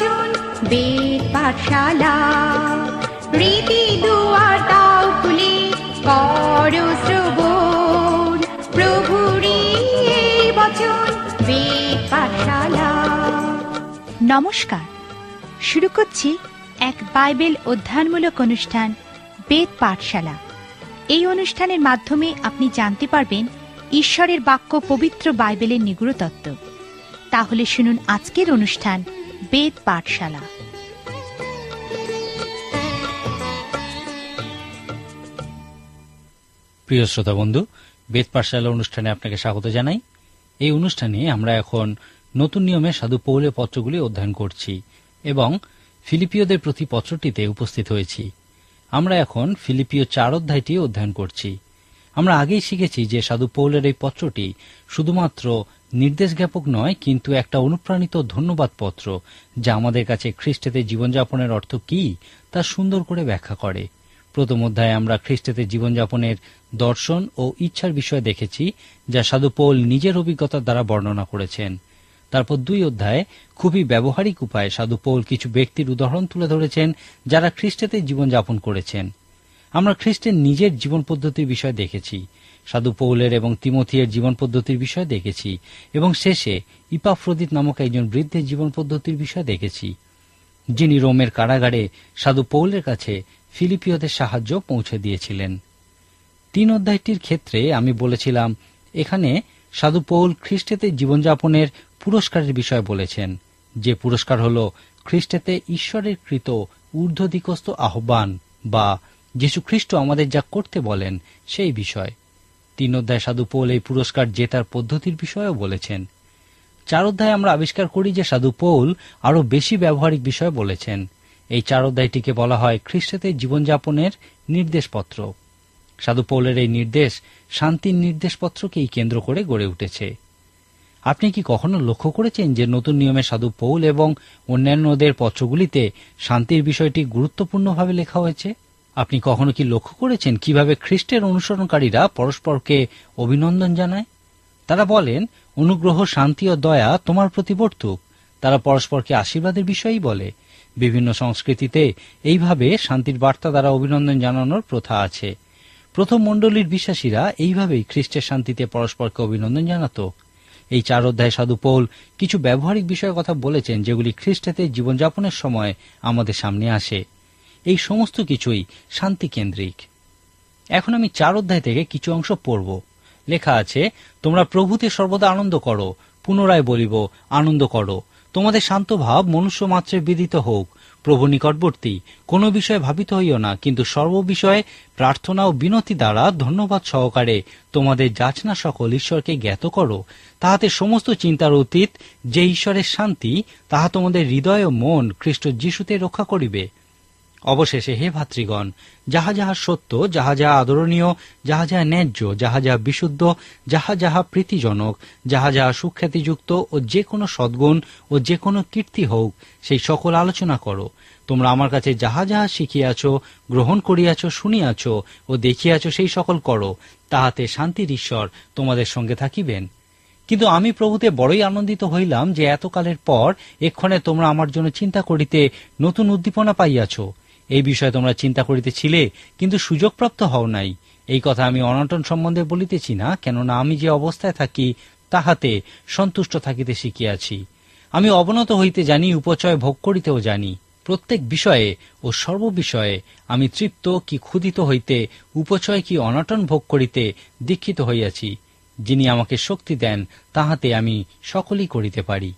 বচন বেদ পাঠশালা। রীতি দুয়ার দাও খুলে করো শ্রবণ, প্রভুরই এই বচন বেদ পাঠশালা। নমস্কার, শুরু করছি এক বাইবেল অধ্যয়নমূলক অনুষ্ঠান বেদ পাঠশালা। এই অনুষ্ঠানের মাধ্যমে আপনি জানতে পারবেন ঈশ্বরের বাক্য পবিত্র বাইবেলের নিগূঢ় তত্ত্ব। তাহলে শুনুন আজকের অনুষ্ঠান বেদ পাঠশালা। প্রিয় শ্রোতা বন্ধু, বেদ পাঠশালা অনুষ্ঠানে আপনাকে স্বাগত জানাই। এই অনুষ্ঠানে আমরা এখন নতুন নিয়মে সাধু পৌলের পত্রগুলি অধ্যয়ন করছি এবং ফিলিপিয়দের প্রতি পত্রটিতে উপস্থিত হয়েছি। আমরা এখন ফিলিপিয় 4 অধ্যায়টি অধ্যয়ন করছি। আমরা আগেই শিখেছি যে সাধু পৌলের এই পত্রটি শুধুমাত্র নির্দেশ জ্ঞাপক নয়, কিন্তু একটা অনুপ্রাণিত ধন্যবাদ পত্র, যা আমাদের কাছে খ্রিস্টেতে জীবনযাপনের অর্থ কি তা সুন্দর করে ব্যাখ্যা করে। প্রথম অধ্যায়ে আমরা খ্রিস্টেতে জীবনযাপনের দর্শন ও ইচ্ছার বিষয় দেখেছি, যা সাধু পৌল নিজের অভিজ্ঞতার দ্বারা বর্ণনা করেছেন। তারপর 2 অধ্যায়ে খুবই ব্যবহারিক উপায়ে সাধু পৌল কিছু ব্যক্তির উদাহরণ তুলে ধরেছেন, যারা খ্রিস্টেতে জীবনযাপন করেছেন। আমরা খ্রিস্টের নিজের জীবন পদ্ধতির বিষয় দেখেছি, সাধু পৌলের এবং তিমোথিয়ের জীবন পদ্ধতির বিষয় দেখেছি এবং শেষে ইপাফ্রোদিত নামক একজন বৃদ্ধের জীবন পদ্ধতির বিষয় দেখেছি, যিনি রোমের কারাগারে সাধু পৌলের কাছে ফিলিপিয়দের সাহায্য পৌঁছে দিয়েছিলেন। 3 অধ্যায়টির ক্ষেত্রে আমি বলেছিলাম, এখানে সাধু পৌল খ্রিস্টেতে জীবনযাপনের পুরস্কারের বিষয় বলেছেন, যে পুরস্কার হল খ্রিস্টেতে ঈশ্বরের কৃত ঊর্ধ্বদিকস্থ আহ্বান, বা যীশু খ্রিস্ট আমাদের যা করতে বলেন সেই বিষয়। 3 অধ্যায় সাধু পৌল এই পুরস্কার জেতার পদ্ধতির বিষয়েও বলেছেন। 4 অধ্যায়ে আমরা আবিষ্কার করি যে সাধু পৌল আরও বেশি ব্যবহারিক বিষয় বলেছেন। এই 4 অধ্যায়টিকে বলা হয় খ্রিস্টেতে জীবনযাপনের নির্দেশপত্র। সাধু পৌলের এই নির্দেশ শান্তির নির্দেশপত্রকেই কেন্দ্র করে গড়ে উঠেছে। আপনি কি কখনো লক্ষ্য করেছেন যে নতুন নিয়মে সাধু পৌল এবং অন্যান্যদের পত্রগুলিতে শান্তির বিষয়টি গুরুত্বপূর্ণভাবে লেখা হয়েছে? আপনি কখনো কি লক্ষ্য করেছেন কিভাবে খ্রিস্টের অনুসরণকারীরা পরস্পরকে অভিনন্দন জানায়? তারা বলেন, অনুগ্রহ, শান্তি ও দয়া তোমার প্রতি বর্তুক। তারা পরস্পরকে আশীর্বাদের বিষয়ই বলে। বিভিন্ন সংস্কৃতিতে এইভাবে শান্তির বার্তা দ্বারা অভিনন্দন জানানোর প্রথা আছে। প্রথম মণ্ডলীর বিশ্বাসীরা এইভাবেই খ্রিস্টের শান্তিতে পরস্পরকে অভিনন্দন জানাত। এই 4 অধ্যায়ে সাধু পৌল কিছু ব্যবহারিক বিষয়ের কথা বলেছেন, যেগুলি খ্রিস্টেতে জীবনযাপনের সময় আমাদের সামনে আসে। এই সমস্ত কিছুই শান্তি কেন্দ্রিক। এখন আমি 4 অধ্যায় থেকে কিছু অংশ পড়ব। লেখা আছে, তোমরা প্রভুতে সর্বদা আনন্দ করো। পুনরায় বলিব, আনন্দ করো। তোমাদের শান্ত ভাব মনুষ্য মাত্রে বিদিত হোক। প্রভু নিকটবর্তী। কোনো বিষয়ে ভাবিত হইও না, কিন্তু সর্ববিষয়ে প্রার্থনা ও বিনতি দ্বারা ধন্যবাদ সহকারে তোমাদের যাচনা সকল ঈশ্বরকে জ্ঞাত করো। তাহাতে সমস্ত চিন্তার অতীত যে ঈশ্বরের শান্তি, তাহা তোমাদের হৃদয় ও মন খ্রিস্ট যিশুতে রক্ষা করিবে। অবশেষে হে ভাতৃগণ, যাহা যাহা সত্য, যাহা যাহা আদরণীয়, যাহা যাহা ন্যায্য, যাহা যাহা বিশুদ্ধ, যাহা যাহা প্রীতিজনক, যাহা যাহা সুখ্যাতিযুক্ত ও যে কোনো সদ্গুণ ও যে কোনো কীর্তি হোক, সেই সকল আলোচনা করো। তোমরা আমার কাছে যাহা যাহা শিখিয়াছ, গ্রহণ করিয়াছ, শুনিয়াছ ও দেখিয়াছ, সেই সকল করো। তাহাতে শান্তির ঈশ্বর তোমাদের সঙ্গে থাকিবেন। কিন্তু আমি প্রভুতে বড়ই আনন্দিত হইলাম যে এতকালের পর এক্ষণে তোমরা আমার জন্য চিন্তা করিতে নতুন উদ্দীপনা পাইয়াছ। এই বিষয়ে তোমরা চিন্তা করিতেছিলে, কিন্তু সুযোগপ্রাপ্ত হও নাই। এই কথা আমি অনটন সম্বন্ধে বলিতেছি না, কেননা আমি যে অবস্থায় থাকি তাহাতে সন্তুষ্ট থাকিতে শিখিয়াছি। আমি অবনত হইতে জানি, উপচয় ভোগ করিতেও জানি। প্রত্যেক বিষয়ে ও সর্ববিষয়ে আমি তৃপ্ত কি ক্ষুধিত হইতে, উপচয় কি অনটন ভোগ করিতে দীক্ষিত হইয়াছি। যিনি আমাকে শক্তি দেন, তাহাতে আমি সকলই করিতে পারি।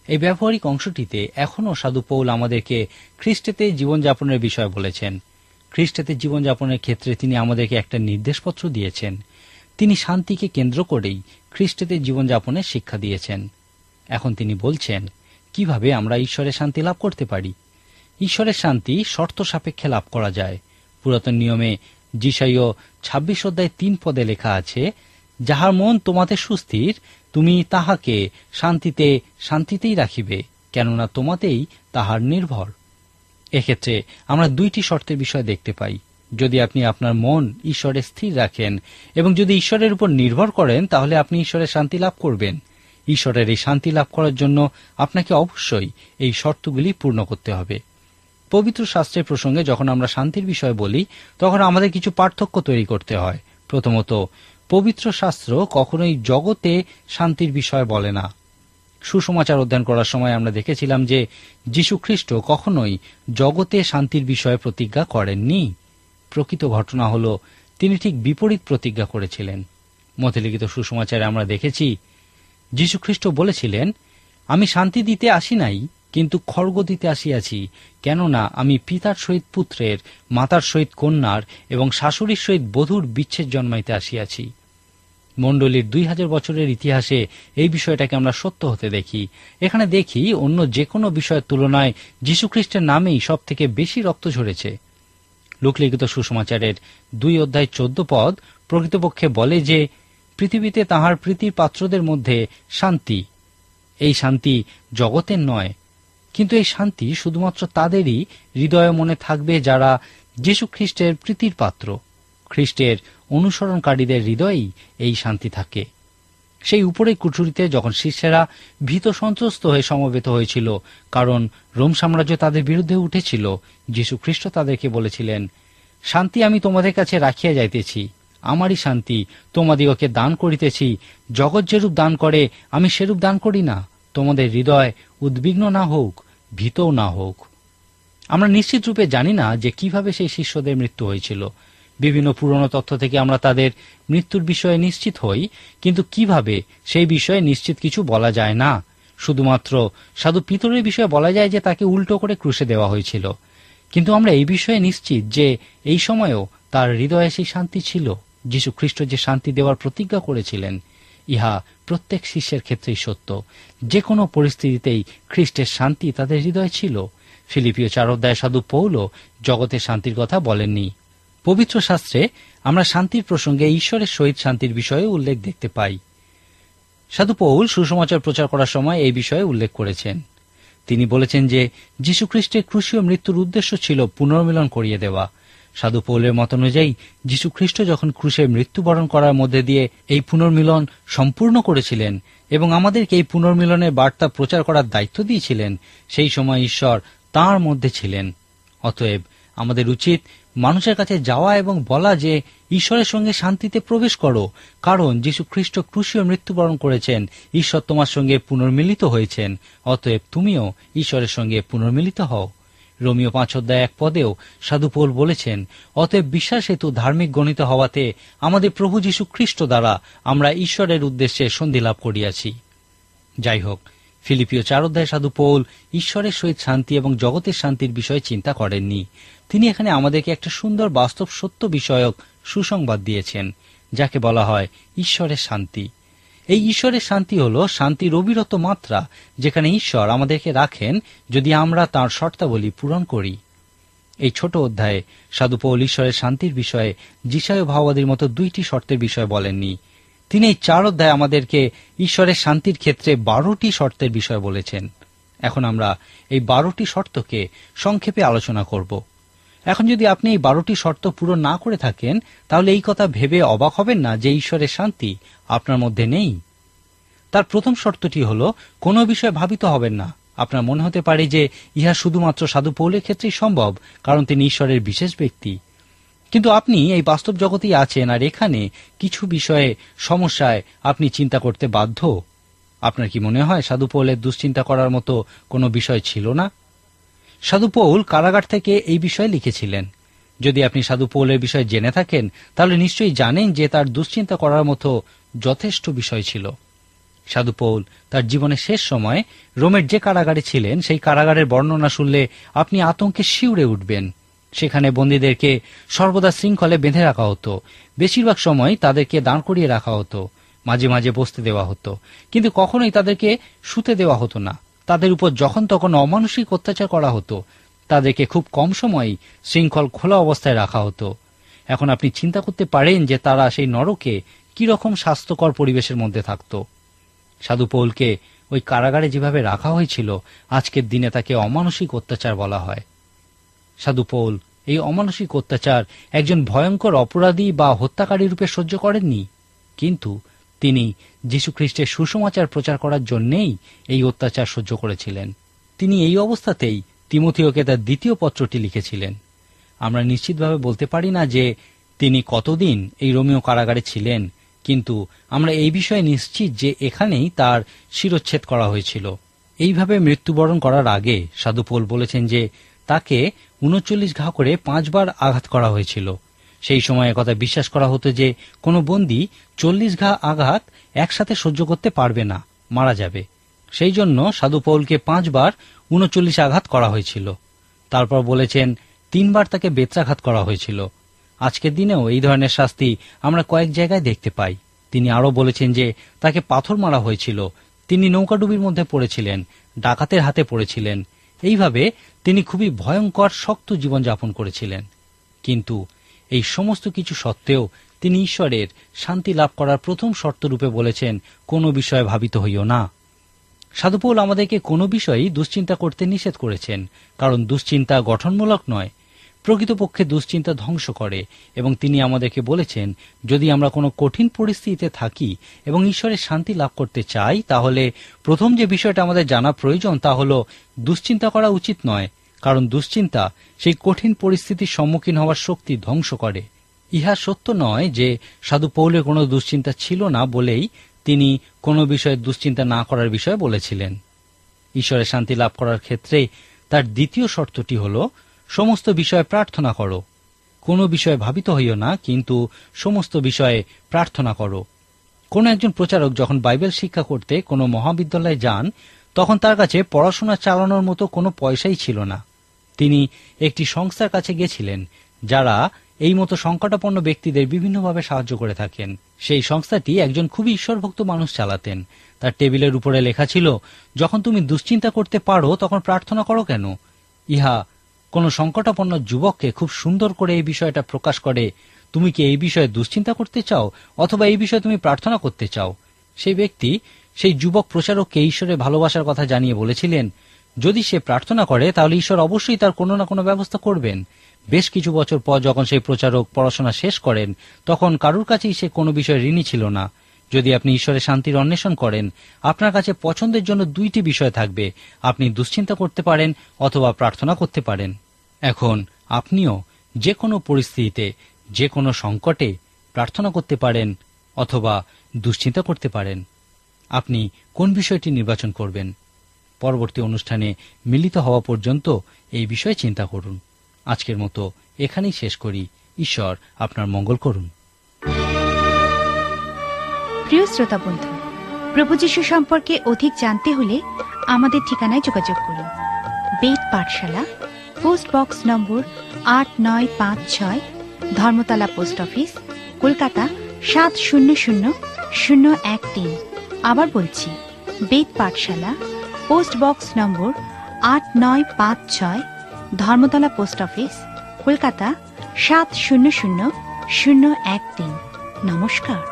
এই ব্যবহারিক অংশটিতে এখনও সাধু পৌল আমাদেরকে খ্রিস্টেতে জীবনযাপনের বিষয় বলেছেন। খ্রিস্টেতে জীবনযাপনের ক্ষেত্রে তিনি আমাদেরকে একটা নির্দেশপত্র দিয়েছেন। তিনি শান্তিকে কেন্দ্র করেই খ্রিস্টেতে জীবনযাপনের শিক্ষা দিয়েছেন। এখন তিনি বলছেন কিভাবে আমরা ঈশ্বরের শান্তি লাভ করতে পারি। ঈশ্বরের শান্তি শর্ত সাপেক্ষে লাভ করা যায়। পুরাতন নিয়মে যিশাইয় 26 অধ্যায় 3 পদে লেখা আছে, যাহার মন তোমাতে সুস্থির, তুমি তাহাকে শান্তিতে শান্তিতেই রাখিবে, কেননা তোমাতেই তাহার নির্ভর। এক্ষেত্রে আমরা 2টি শর্তের বিষয় দেখতে পাই। যদি আপনি আপনার মন ঈশ্বরে স্থির রাখেন এবং যদি ঈশ্বরের উপর নির্ভর করেন, তাহলে আপনি ঈশ্বরের শান্তি লাভ করবেন। ঈশ্বরের এই শান্তি লাভ করার জন্য আপনাকে অবশ্যই এই শর্তগুলি পূর্ণ করতে হবে। পবিত্র শাস্ত্রের প্রসঙ্গে যখন আমরা শান্তির বিষয়ে বলি, তখন আমাদের কিছু পার্থক্য তৈরি করতে হয়। প্রথমত, পবিত্র শাস্ত্র কখনোই জগতে শান্তির বিষয় বলে না। সুসমাচার অধ্যয়ন করার সময় আমরা দেখেছিলাম যে যীশু খ্রিস্ট কখনোই জগতে শান্তির বিষয়ে প্রতিজ্ঞা করেননি। প্রকৃত ঘটনা হল তিনি ঠিক বিপরীত প্রতিজ্ঞা করেছিলেন। মথলিখিত সুসমাচারে আমরা দেখেছি যীশু খ্রিস্ট বলেছিলেন, আমি শান্তি দিতে আসি নাই, কিন্তু খড়গ দিতে আসিয়াছি, কেননা আমি পিতার সহিত পুত্রের, মাতার সহিত কন্যার এবং শাশুড়ির সহিত বধূর বিচ্ছেদ জন্মাইতে আসিয়াছি। মণ্ডলীর 2000 বছরের ইতিহাসে এই বিষয়টাকে আমরা সত্য হতে দেখি। এখানে দেখি অন্য যে কোনো বিষয়ের তুলনায় যীশুখ্রিস্টের নামেই সব থেকে বেশি রক্ত ঝরেছে। লোকলিখিত সুসমাচারের 2:14 প্রকৃতপক্ষে বলে যে পৃথিবীতে তাহার প্রীতির পাত্রদের মধ্যে শান্তি। এই শান্তি জগতের নয়, কিন্তু এই শান্তি শুধুমাত্র তাদেরই হৃদয়ে মনে থাকবে যারা যীশুখ্রিস্টের প্রীতির পাত্র। খ্রিস্টের অনুসরণকারীদের হৃদয়েই এই শান্তি থাকে। সেই উপরের কুঠুরিতে যখন শিষ্যেরা ভীত সন্ত্রস্ত হয়ে সমবেত হয়েছিল, কারণ রোম সাম্রাজ্য তাদের বিরুদ্ধে উঠেছিল, যীশু খ্রিস্ট তাদেরকে বলেছিলেন, শান্তি আমি তোমাদের কাছে রাখিয়া যাইতেছি, আমারই শান্তি তোমাদিগকে দান করিতেছি। জগৎ যেরূপ দান করে আমি সেরূপ দান করি না। তোমাদের হৃদয় উদ্বিগ্ন না হোক, ভীতও না হোক। আমরা নিশ্চিত রূপে জানি না যে কিভাবে সেই শিষ্যদের মৃত্যু হয়েছিল। বিভিন্ন পুরনো তথ্য থেকে আমরা তাদের মৃত্যুর বিষয়ে নিশ্চিত হই, কিন্তু কিভাবে সেই বিষয়ে নিশ্চিত কিছু বলা যায় না। শুধুমাত্র সাধু পিতরের বিষয়ে বলা যায় যে তাকে উল্টো করে ক্রুশে দেওয়া হয়েছিল। কিন্তু আমরা এই বিষয়ে নিশ্চিত যে এই সময়েও তার হৃদয়ে সেই শান্তি ছিল। যীশু খ্রিস্ট যে শান্তি দেওয়ার প্রতিজ্ঞা করেছিলেন, ইহা প্রত্যেক শিষ্যের ক্ষেত্রেই সত্য। যে কোনো পরিস্থিতিতেই খ্রিস্টের শান্তি তাদের হৃদয়ে ছিল। ফিলিপিও 4 সাধু পৌলও জগতের শান্তির কথা বলেননি। পবিত্র শাস্ত্রে আমরা শান্তির প্রসঙ্গে ঈশ্বরের সহিত শান্তির বিষয়ে উল্লেখ দেখতে পাই। সাধু পৌল সুসমাচার প্রচার করার সময় এই বিষয়ে উল্লেখ করেছেন। তিনি বলেছেন যে যীশুখ্রিস্টের ক্রুশীয় মৃত্যুর উদ্দেশ্য ছিল পুনর্মিলন করিয়ে দেওয়া। সাধু পৌলের মত অনুযায়ী যীশুখ্রিস্ট যখন ক্রুশে মৃত্যুবরণ করার মধ্যে দিয়ে এই পুনর্মিলন সম্পূর্ণ করেছিলেন এবং আমাদেরকে এই পুনর্মিলনের বার্তা প্রচার করার দায়িত্ব দিয়েছিলেন, সেই সময় ঈশ্বর তাঁর মধ্যে ছিলেন। অতএব আমাদের উচিত মানুষের কাছে যাওয়া এবং বলা যে ঈশ্বরের সঙ্গে শান্তিতে প্রবেশ করো, কারণ যীশু খ্রিস্ট ক্রুশীয় মৃত্যুবরণ করেছেন, ঈশ্বর তোমার সঙ্গে পুনর্মিলিত হয়েছেন। অতএব তুমিও ঈশ্বরের সঙ্গে পুনর্মিলিত হও। রোমীয় 5:1 সাধু পৌল বলেছেন, অতএব বিশ্বাস হেতু ধার্মিক গণিত হওয়াতে আমাদের প্রভু যীশু খ্রিস্ট দ্বারা আমরা ঈশ্বরের উদ্দেশ্যে সন্ধি লাভ করিয়াছি। যাই হোক, ফিলিপিও 4 সাধু পৌল ঈশ্বরের সহিত শান্তি এবং জগতের শান্তির বিষয়ে চিন্তা করেননি। তিনি এখানে আমাদেরকে একটা সুন্দর বাস্তব সত্য বিষয়ক সুসংবাদ দিয়েছেন, যাকে বলা হয় ঈশ্বরের শান্তি। এই ঈশ্বরের শান্তি হল শান্তির অবিরত মাত্রা, যেখানে ঈশ্বর আমাদেরকে রাখেন যদি আমরা তাঁর শর্তাবলী পূরণ করি। এই ছোট অধ্যায়ে সাধু পৌল ঈশ্বরের শান্তির বিষয়ে যিশায় ভাওবাদীর মতো 2টি শর্তের বিষয়ে বলেননি। তিনি এই 4 অধ্যায়ে আমাদেরকে ঈশ্বরের শান্তির ক্ষেত্রে 12টি শর্তের বিষয় বলেছেন। এখন আমরা এই 12টি শর্তকে সংক্ষেপে আলোচনা করব। এখন যদি আপনি এই 12টি শর্ত পূরণ না করে থাকেন, তাহলে এই কথা ভেবে অবাক হবেন না যে ঈশ্বরের শান্তি আপনার মধ্যে নেই। তার প্রথম শর্তটি হল, কোনো বিষয়ে ভাবিত হবেন না। আপনার মনে হতে পারে যে ইহা শুধুমাত্র সাধু পৌলের ক্ষেত্রেই সম্ভব, কারণ তিনি ঈশ্বরের বিশেষ ব্যক্তি। কিন্তু আপনি এই বাস্তব জগতেই আছেন, আর এখানে কিছু বিষয়ে সমস্যায় আপনি চিন্তা করতে বাধ্য। আপনার কি মনে হয় সাধু পৌলের দুশ্চিন্তা করার মতো কোনো বিষয় ছিল না? সাধু পৌল কারাগার থেকে এই বিষয়ে লিখেছিলেন। যদি আপনি সাধু পৌলের বিষয়ে জেনে থাকেন, তাহলে নিশ্চয়ই জানেন যে তার দুশ্চিন্তা করার মতো যথেষ্ট বিষয় ছিল। সাধু পৌল তার জীবনের শেষ সময় রোমের যে কারাগারে ছিলেন, সেই কারাগারের বর্ণনা শুনলে আপনি আতঙ্কে শিউরে উঠবেন। সেখানে বন্দীদেরকে সর্বদা শৃঙ্খলে বেঁধে রাখা হতো। বেশিরভাগ সময় তাদেরকে দাঁড় করিয়ে রাখা হতো, মাঝে মাঝে বসতে দেওয়া হতো, কিন্তু কখনোই তাদেরকে শুতে দেওয়া হতো না। তাদের উপর যখন তখন অমানুষিক অত্যাচার করা হতো। তাদেরকে খুব কম সময়ই শৃঙ্খল খোলা অবস্থায় রাখা হতো। এখন আপনি চিন্তা করতে পারেন যে তারা সেই নরকে কিরকম স্বাস্থ্যকর পরিবেশের মধ্যে থাকত। সাধু পৌলকে ওই কারাগারে যেভাবে রাখা হয়েছিল, আজকের দিনে তাকে অমানুষিক অত্যাচার বলা হয়। সাধু পৌল এই অমানুষিক অত্যাচার একজন ভয়ঙ্কর অপরাধী বা হত্যাকারী রূপে সহ্য করেননি, কিন্তু তিনি যীশুখ্রিস্টের সুসমাচার প্রচার করার জন্যেই এই অত্যাচার সহ্য করেছিলেন। তিনি এই অবস্থাতেই তিমথিওকে তার দ্বিতীয় পত্রটি লিখেছিলেন। আমরা নিশ্চিতভাবে বলতে পারি না যে তিনি কতদিন এই রোমীয় কারাগারে ছিলেন, কিন্তু আমরা এই বিষয়ে নিশ্চিত যে এখানেই তার শিরচ্ছেদ করা হয়েছিল। এইভাবে মৃত্যুবরণ করার আগে সাধু পৌল বলেছেন যে তাকে 39 ঘা করে 5 বার আঘাত করা হয়েছিল। সেই সময় একথা বিশ্বাস করা হতো যে কোনো বন্দী 40 ঘা আঘাত একসাথে সহ্য করতে পারবে না, মারা যাবে। সেই জন্য সাধু পৌলকে 5 বার 39 আঘাত করা হয়েছিল। তারপর বলেছেন 3 বার তাকে বেত্রাঘাত করা হয়েছিল। আজকের দিনেও এই ধরনের শাস্তি আমরা কয়েক জায়গায় দেখতে পাই। তিনি আরও বলেছেন যে তাকে পাথর মারা হয়েছিল, তিনি নৌকাডুবির মধ্যে পড়েছিলেন, ডাকাতের হাতে পড়েছিলেন। এইভাবে তিনি খুবই ভয়ঙ্কর শক্ত জীবনযাপন করেছিলেন। কিন্তু এই সমস্ত কিছু সত্ত্বেও তিনি ঈশ্বরের শান্তি লাভ করার প্রথম শর্তরূপে বলেছেন, কোনো বিষয়ে ভাবিত হইও না। সাধু পৌল আমাদেরকে কোনো বিষয়েই দুশ্চিন্তা করতে নিষেধ করেছেন, কারণ দুশ্চিন্তা গঠনমূলক নয়, প্রকৃতপক্ষে দুশ্চিন্তা ধ্বংস করে। এবং তিনি আমাদেরকে বলেছেন, যদি আমরা কোনো কঠিন পরিস্থিতিতে থাকি এবং ঈশ্বরের শান্তি লাভ করতে চাই, তাহলে প্রথম যে বিষয়টা আমাদের জানা প্রয়োজন তা হল দুশ্চিন্তা করা উচিত নয়, কারণ দুশ্চিন্তা সেই কঠিন পরিস্থিতির সম্মুখীন হওয়ার শক্তি ধ্বংস করে। ইহা সত্য নয় যে সাধু পৌলের কোনো দুশ্চিন্তা ছিল না বলেই তিনি কোনো বিষয়ে দুশ্চিন্তা না করার বিষয়ে বলেছিলেন। ঈশ্বরের শান্তি লাভ করার ক্ষেত্রে তার দ্বিতীয় শর্তটি হল সমস্ত বিষয়ে প্রার্থনা করো। কোনো বিষয়ে ভাবিত হইও না, কিন্তু সমস্ত বিষয়ে প্রার্থনা করো। কোন একজন প্রচারক যখন বাইবেল শিক্ষা করতে কোনো মহাবিদ্যালয়ে যান, তখন তার কাছে পড়াশোনা চালানোর মতো কোনো পয়সাই ছিল না। তিনি একটি সংস্থার কাছে গেছিলেন, যারা এই মতো সংকটাপন্ন ব্যক্তিদের বিভিন্নভাবে সাহায্য করে থাকেন। সেই সংস্থাটি একজন খুবই ঈশ্বরভক্ত মানুষ চালাতেন। তার টেবিলের উপরে লেখা ছিল, যখন তুমি দুশ্চিন্তা করতে পারো তখন প্রার্থনা করো কেন। ইহা কোন সংকটাপন্ন যুবককে খুব সুন্দর করে এই বিষয়টা প্রকাশ করে। তুমি কি এই বিষয়ে দুশ্চিন্তা করতে চাও, অথবা এই বিষয়ে তুমি প্রার্থনা করতে চাও? সেই ব্যক্তি সেই যুবক প্রচারককে ঈশ্বরের ভালোবাসার কথা জানিয়ে বলেছিলেন, যদি সে প্রার্থনা করে তাহলে ঈশ্বর অবশ্যই তার কোনো না কোনো ব্যবস্থা করবেন। বেশ কিছু বছর পর যখন সেই প্রচারক পড়াশোনা শেষ করেন, তখন কারুর কাছেই সে কোনো বিষয়ে ঋণী ছিল না। যদি আপনি ঈশ্বরের শান্তির অন্বেষণ করেন, আপনার কাছে পছন্দের জন্য 2টি বিষয় থাকবে, আপনি দুশ্চিন্তা করতে পারেন অথবা প্রার্থনা করতে পারেন। এখন আপনিও যে কোনো পরিস্থিতিতে, যে কোনো সংকটে প্রার্থনা করতে পারেন অথবা দুশ্চিন্তা করতে পারেন। আপনি কোন বিষয়টি নির্বাচন করবেন? পরবর্তী অনুষ্ঠানে মিলিত হওয়া পর্যন্ত এই বিষয়ে চিন্তা করুন। আজকের মতো এখানেই শেষ করি। ঈশ্বর আপনার মঙ্গল করুন। প্রিয় শ্রোতা বন্ধু, প্রভু যীশু সম্পর্কে অধিক জানতে হলে আমাদের ঠিকানায় যোগাযোগ করুন। বেদ পাঠশালা, পোস্ট বক্স নম্বর 8956, ধর্মতলা পোস্ট অফিস, কলকাতা 700013। আবার বলছি, বেদ পাঠশালা, পোস্ট বক্স নম্বর 8956, ধর্মতলা পোস্ট অফিস, কলকাতা 700013। নমস্কার।